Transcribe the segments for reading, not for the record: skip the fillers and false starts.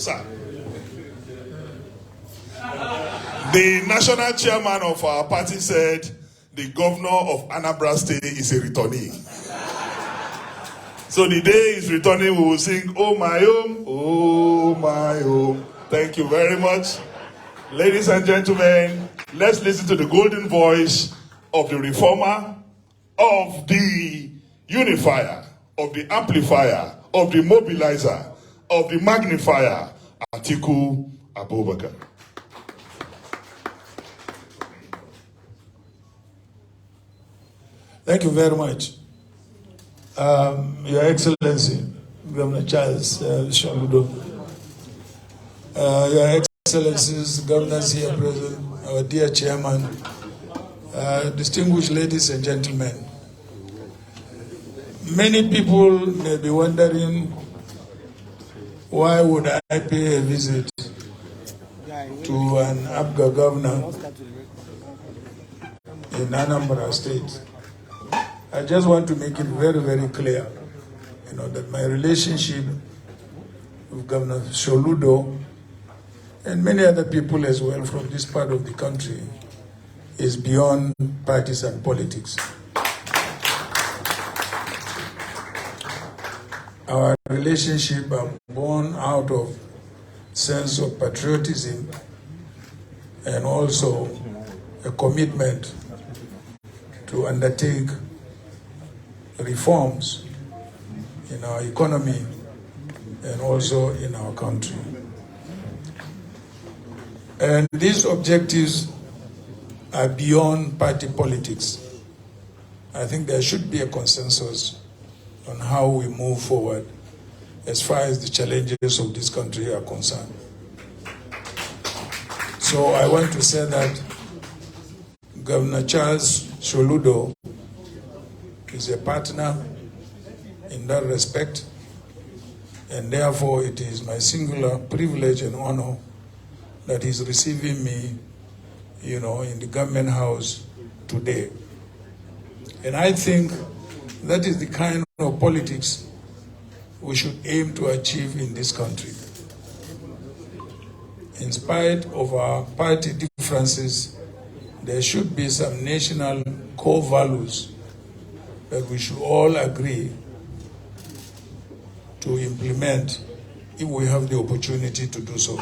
Sir. The national chairman of our party said the governor of Anambra State is a returnee. So the day he's returning, we will sing, "Oh my home, oh my home." Thank you very much. Ladies and gentlemen, let's listen to the golden voice of the reformer, of the unifier, of the amplifier, of the mobilizer, of the magnifier, Atiku Abubakar. Thank you very much. Your Excellency, Governor Charles Sholudo, Your Excellencies, governors here present, our dear chairman, distinguished ladies and gentlemen. Many people may be wondering, why would I pay a visit to an Abga governor in Anambra State? I just want to make it very, very clear, that my relationship with Governor Sholudo and many other people as well from this part of the country is beyond parties and politics. Our relationship are born out of sense of patriotism and also a commitment to undertake reforms in our economy and also in our country. And these objectives are beyond party politics. I think there should be a consensus on how we move forward as far as the challenges of this country are concerned. So I want to say that Governor Charles Sholudo is a partner in that respect, and therefore it is my singular privilege and honor that he's receiving me, in the government house today. And I think that is the kind of politics we should aim to achieve in this country. In spite of our party differences, there should be some national core values that we should all agree to implement if we have the opportunity to do so.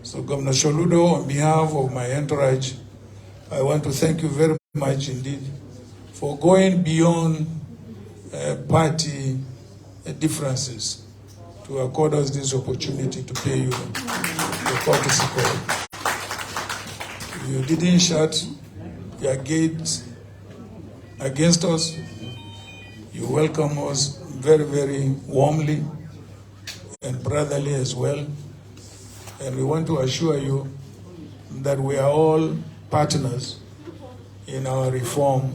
So Governor Sholudo, on behalf of my entourage, I want to thank you very much indeed for going beyond party differences to accord us this opportunity to pay you the courtesy call. You didn't shut your gates against us. You welcome us very, very warmly and brotherly as well. And we want to assure you that we are all partners in our reform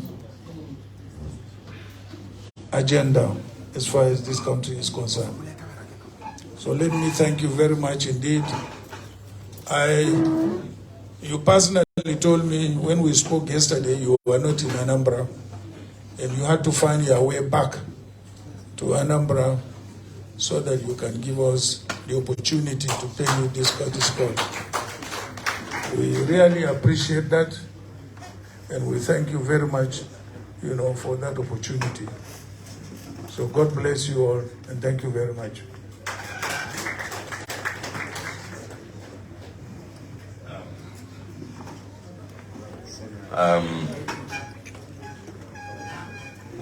agenda as far as this country is concerned. So let me thank you very much indeed. You personally told me when we spoke yesterday you were not in Anambra and you had to find your way back to Anambra so that you can give us the opportunity to pay you this courtesy call. We really appreciate that, and we thank you very much, for that opportunity. So God bless you all, and thank you very much.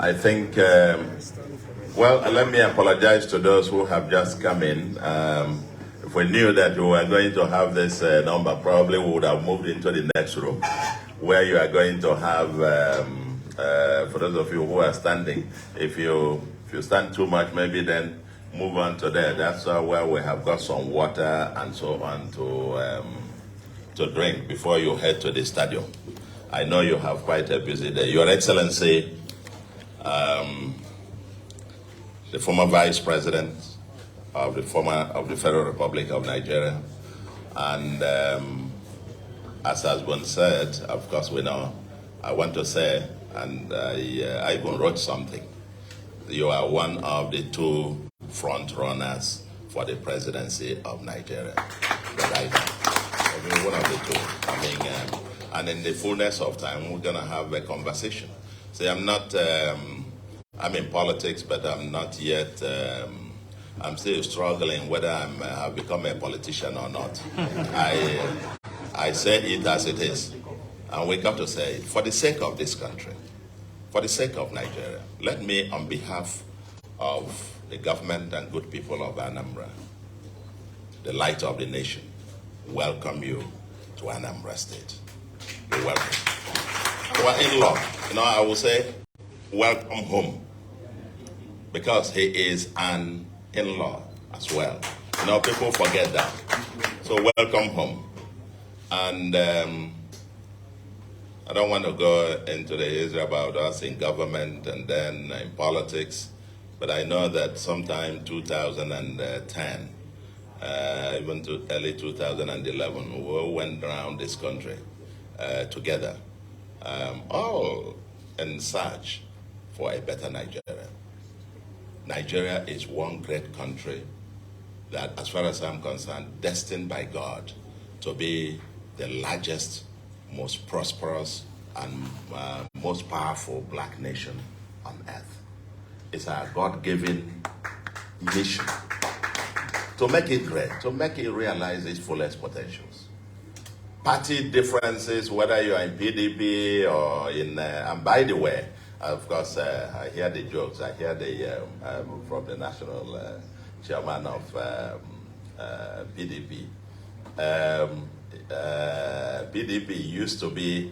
I think, let me apologize to those who have just come in. If we knew that we were going to have this number, probably we would have moved into the next room, where you are going to have, for those of you who are standing, if you stand too much, maybe then move on to there. That's where we have got some water and so on to drink before you head to the stadium. I know you have quite a busy day. Your Excellency, the former Vice President of the Federal Republic of Nigeria, and as has been said, of course we know, I want to say, and I even wrote something, you are one of the two front runners for the presidency of Nigeria. But I mean, one of the two. I mean, and in the fullness of time, we're going to have a conversation. See, I'm not, I'm in politics, but I'm not yet, I'm still struggling whether I've become a politician or not. I say it as it is. And we got to say it for the sake of this country, for the sake of Nigeria. Let me, on behalf of the government and good people of Anambra, the light of the nation, welcome you to Anambra State. You're welcome. Our in-law, I will say, welcome home, because he is an in-law as well. People forget that. So welcome home. And I don't want to go into the history about us in government and then in politics, but I know that sometime 2010, even to early 2011, we went around this country together, all in search for a better Nigeria. Nigeria is one great country that, as far as I'm concerned, destined by God to be the largest, most prosperous, and most powerful black nation on earth. It's our God-given mission to make it great, to make it realize its fullest potentials. Party differences, whether you're in PDP or in, and by the way, of course, I hear the jokes. I hear the from the national chairman of PDP. PDP used to be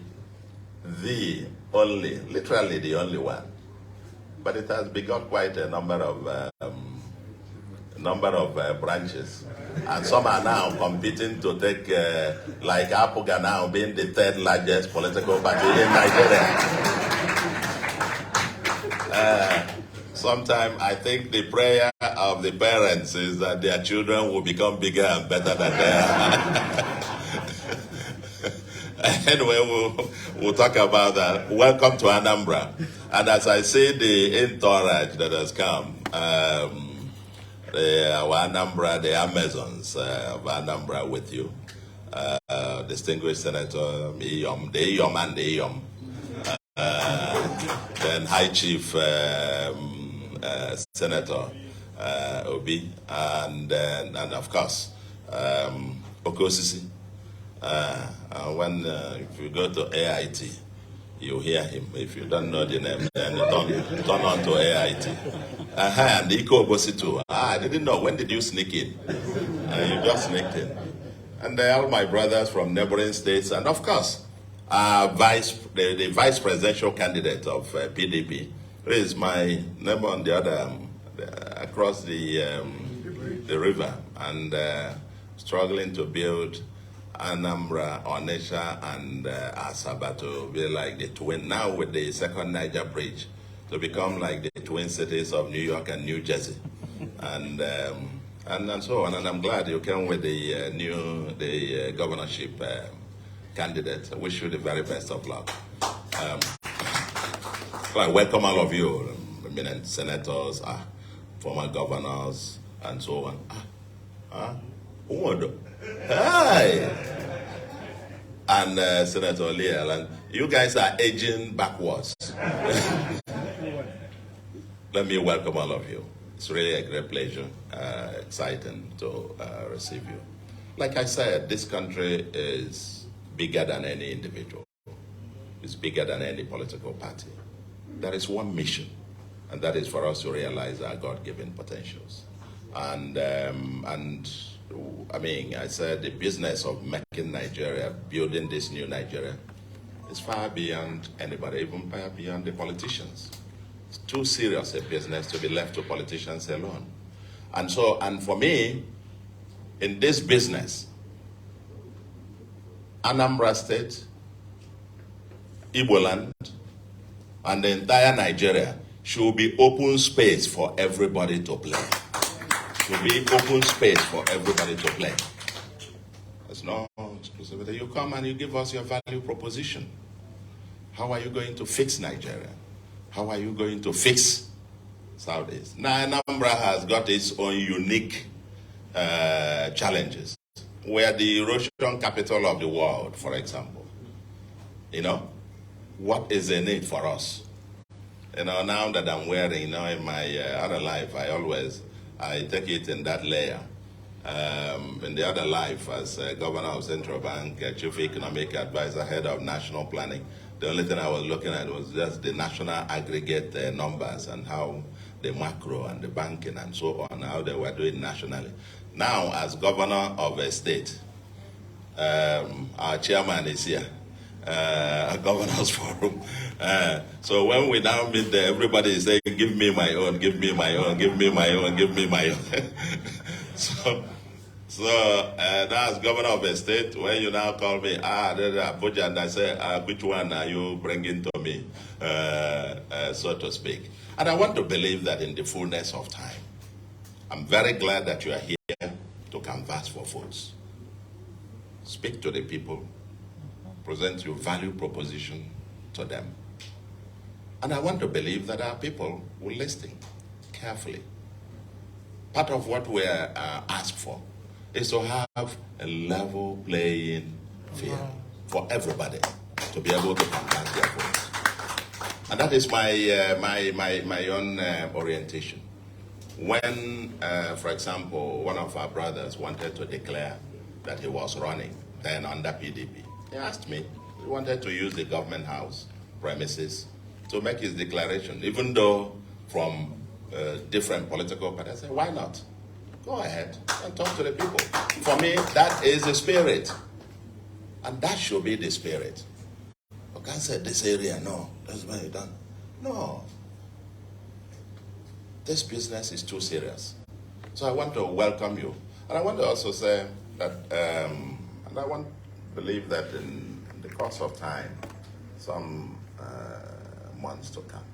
the only, literally the only one, but it has begot quite a number of branches, and some are now competing to take, like Apuga now being the third largest political party in Nigeria. Sometimes I think the prayer of the parents is that their children will become bigger and better than they are. Anyway, we'll talk about that. Welcome to Anambra. And as I say, the Entourage that has come, our Anambra, the Amazons of Anambra with you, distinguished Senator Iyom, the Iyom and the Iyom, then High Chief Senator Obi, and of course Okosisi. If you go to AIT, you hear him. If you don't know the name, then turn on to AIT. And Iko Obosi too. I didn't know. When did you sneak in? You just sneaked in. And all my brothers from neighboring states, and of course, the vice presidential candidate of PDP, who is my neighbor on the other, across the river, and struggling to build Anambra, Onitsha, and Asaba to be like the twin, now with the second Niger bridge, to become like the twin cities of New York and New Jersey, and so on. And I'm glad you came with the governorship candidate. I wish you the very best of luck. I welcome all of you, eminent senators, former governors, and so on. Hi! And Senator Leal, and you guys are aging backwards. Let me welcome all of you. It's really a great pleasure, exciting to receive you. Like I said, this country is bigger than any individual. It's bigger than any political party. There is one mission, and that is for us to realize our God-given potentials. And I mean, I said the business of making Nigeria, building this new Nigeria, is far beyond anybody, even far beyond the politicians. It's too serious a business to be left to politicians alone. And so, and for me, in this business, Anambra State, Igbo land, and the entire Nigeria should be open space for everybody to play. To be open space for everybody to play. There's no exclusivity. You come and you give us your value proposition. How are you going to fix Nigeria? How are you going to fix Southeast? Now, Anambra has got its own unique challenges. We're the erosion capital of the world, for example. You know, what is the need for us? You know, now that I'm wearing, you know, in my other life, I take it in that layer. In the other life, as governor of Central Bank, chief economic advisor, head of national planning, the only thing I was looking at was just the national aggregate numbers and how the macro and the banking and so on, how they were doing nationally. Now, as governor of a state, our chairman is here, a governors forum. So when we now meet there, everybody is saying, give me my own, give me my own, give me my own, give me my own. So that's governor of a state. When you now call me, Abuja, and I say, which one are you bringing to me, so to speak? And I want to believe that in the fullness of time, I'm very glad that you are here to canvass for votes. Speak to the people, present your value proposition to them. And I want to believe that our people will listen carefully. Part of what we're asked for is to have a level playing field for everybody to be able to canvass their votes. And that is my own orientation. When, for example, one of our brothers wanted to declare that he was running, then under PDP, he asked me, he wanted to use the government house premises to make his declaration, even though from different political parties. I said, why not? Go ahead and talk to the people. For me, that is the spirit. And that should be the spirit. You can't say this area, no, that's why you done. No. This business is too serious. So I want to welcome you. And I want to also say that, and I want to believe that in the course of time, some months to come,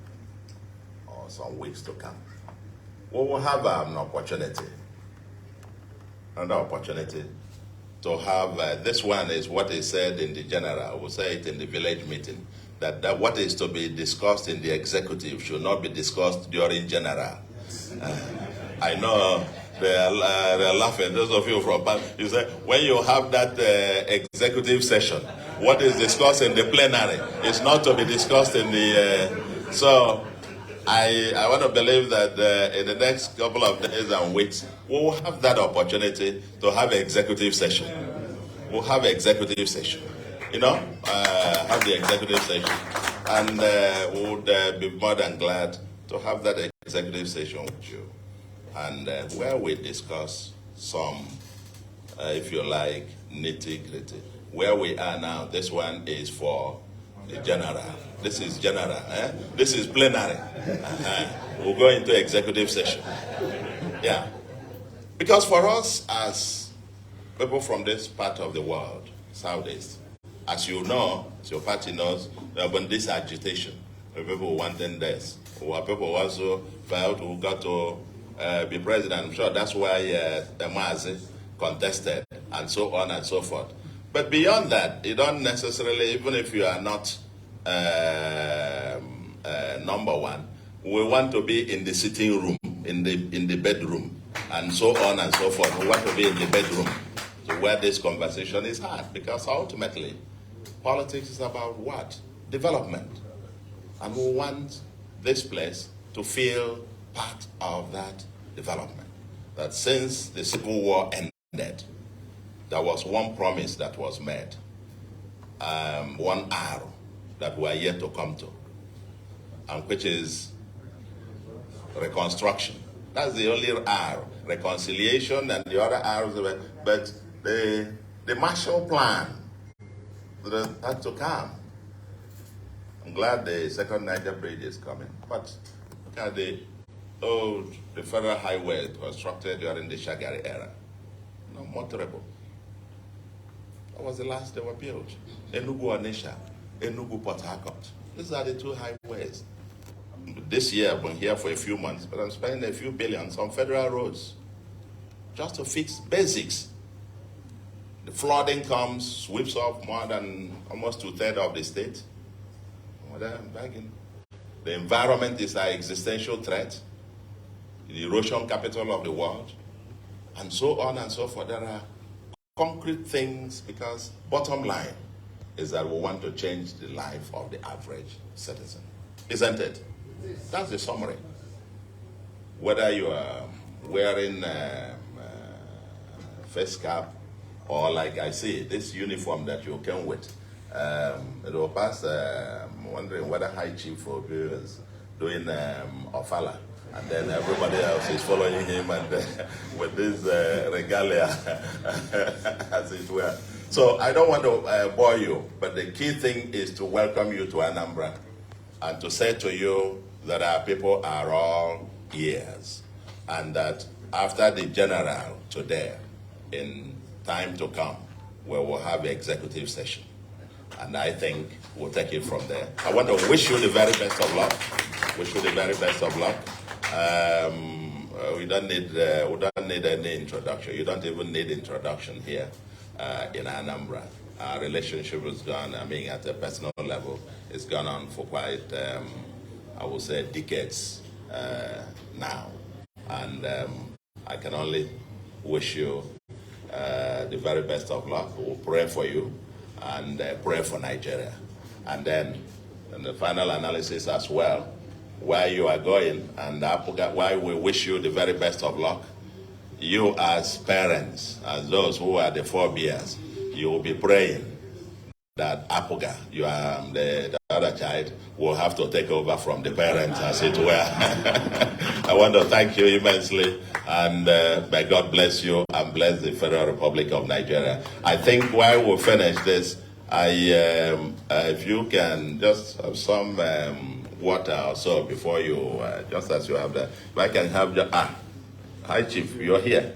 or some weeks to come, we will have an opportunity, another opportunity to have, this one is what is said in the general, we'll say it in the village meeting, that what is to be discussed in the executive should not be discussed during general. I know they're laughing, those of you from, you say, when you have that executive session, what is discussed in the plenary is not to be discussed in the, so I want to believe that in the next couple of days and weeks, we'll have that opportunity to have an executive session. We'll have an executive session, you know, have the executive session. And we would be more than glad to have that executive session with you. And where we discuss some, if you like, nitty-gritty. Where we are now, this one is for the general. This is general. This is plenary. We'll go into executive session. Yeah. Because for us, as people from this part of the world, Southeast, as you know, as your party knows, there have been this agitation. People wanting this. People also felt who got to be president. I'm sure that's why Mazi contested, and so on and so forth. But beyond that, you don't necessarily, even if you are not number one, we want to be in the sitting room, in the bedroom, and so on and so forth. We want to be in the bedroom, so where this conversation is had, because ultimately, politics is about what? Development. And we want this place to feel part of that development. That since the Civil War ended, there was one promise that was made, one arrow that we are yet to come to, and which is reconstruction. That's the only arrow. Reconciliation and the other arrows, but the Marshall Plan that had to come. I'm glad the second Niger Bridge is coming, but look at the federal highway constructed during the Shagari era. No, more terrible. That was the last they were built. Enugu Onisha, Enugu Port Harcourt. These are the two highways. This year I've been here for a few months, but I'm spending a few billions on federal roads just to fix basics. The flooding comes, sweeps off more than almost 2/3 of the state. The environment is our existential threat, the erosion capital of the world. and so on and so forth. There are concrete things, because bottom line is that we want to change the life of the average citizen. Isn't it? That's the summary. Whether you are wearing face cap, or like I see, this uniform that you came with, it will pass wondering whether High Chief will be doing Ofala, and then everybody else is following him, and with this regalia, as it were. So I don't want to bore you, but the key thing is to welcome you to Anambra and to say to you that our people are all ears, and that after the general today, in time to come, we will have the executive session. And I think we'll take it from there. I want to wish you the very best of luck. Wish you the very best of luck. We don't need any introduction. You don't even need introduction here in Anambra. Our relationship has gone, I mean, at a personal level, it's gone on for quite, I would say, decades now. And I can only wish you the very best of luck. We'll pray for you and pray for Nigeria. And then in the final analysis as well, where you are going, and why we wish you the very best of luck. You as parents, as those who are the forebears, you will be praying that Apuga, you are the other child, will have to take over from the parents, as it were. I want to thank you immensely, and may God bless you and bless the Federal Republic of Nigeria. I think while we finish this, if you can just have some water or so before you, just as you have that. If I can have the, hi Chief, you're here.